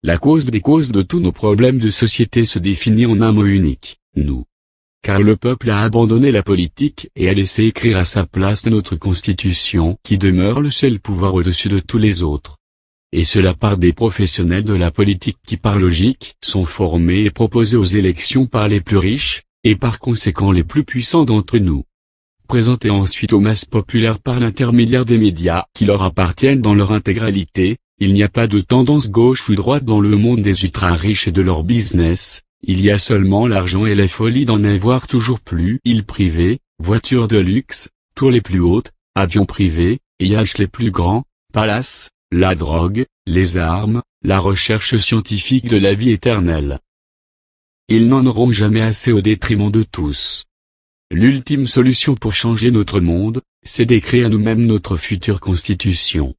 La cause des causes de tous nos problèmes de société se définit en un mot unique, nous. Car le peuple a abandonné la politique et a laissé écrire à sa place notre Constitution qui demeure le seul pouvoir au-dessus de tous les autres. Et cela par des professionnels de la politique qui par logique sont formés et proposés aux élections par les plus riches, et par conséquent les plus puissants d'entre nous. Présentés ensuite aux masses populaires par l'intermédiaire des médias qui leur appartiennent dans leur intégralité, il n'y a pas de tendance gauche ou droite dans le monde des ultra-riches et de leur business, il y a seulement l'argent et la folie d'en avoir toujours plus. Îles privées, voitures de luxe, tours les plus hautes, avions privés, yachts les plus grands, palaces, la drogue, les armes, la recherche scientifique de la vie éternelle. Ils n'en auront jamais assez au détriment de tous. L'ultime solution pour changer notre monde, c'est d'écrire nous-mêmes notre future constitution.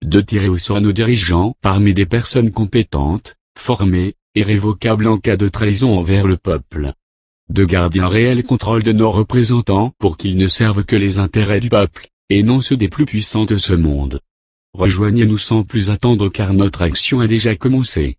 De tirer au sort nos dirigeants parmi des personnes compétentes, formées, et révocables en cas de trahison envers le peuple. De garder un réel contrôle de nos représentants pour qu'ils ne servent que les intérêts du peuple, et non ceux des plus puissants de ce monde. Rejoignez-nous sans plus attendre car notre action a déjà commencé.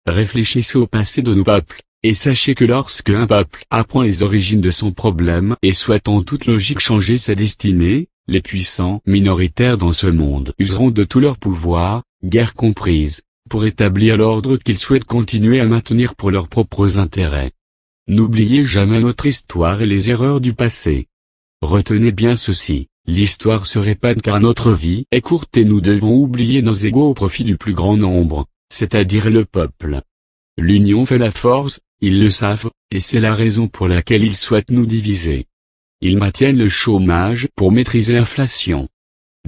Réfléchissez au passé de nos peuples, et sachez que lorsque un peuple apprend les origines de son problème et souhaite en toute logique changer sa destinée, les puissants minoritaires dans ce monde useront de tout leur pouvoir, guerre comprise, pour établir l'ordre qu'ils souhaitent continuer à maintenir pour leurs propres intérêts. N'oubliez jamais notre histoire et les erreurs du passé. Retenez bien ceci. L'histoire se répète car notre vie est courte et nous devons oublier nos égos au profit du plus grand nombre, c'est-à-dire le peuple. L'union fait la force, ils le savent, et c'est la raison pour laquelle ils souhaitent nous diviser. Ils maintiennent le chômage pour maîtriser l'inflation.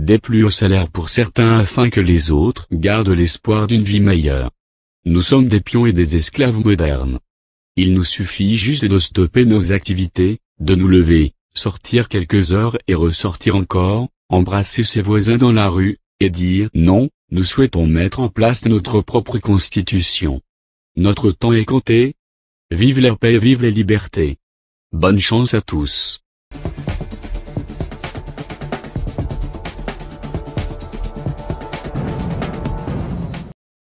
Des plus hauts salaires pour certains afin que les autres gardent l'espoir d'une vie meilleure. Nous sommes des pions et des esclaves modernes. Il nous suffit juste de stopper nos activités, de nous lever, sortir quelques heures et ressortir encore, embrasser ses voisins dans la rue, et dire non, nous souhaitons mettre en place notre propre constitution. Notre temps est compté. Vive la paix et vive les libertés. Bonne chance à tous.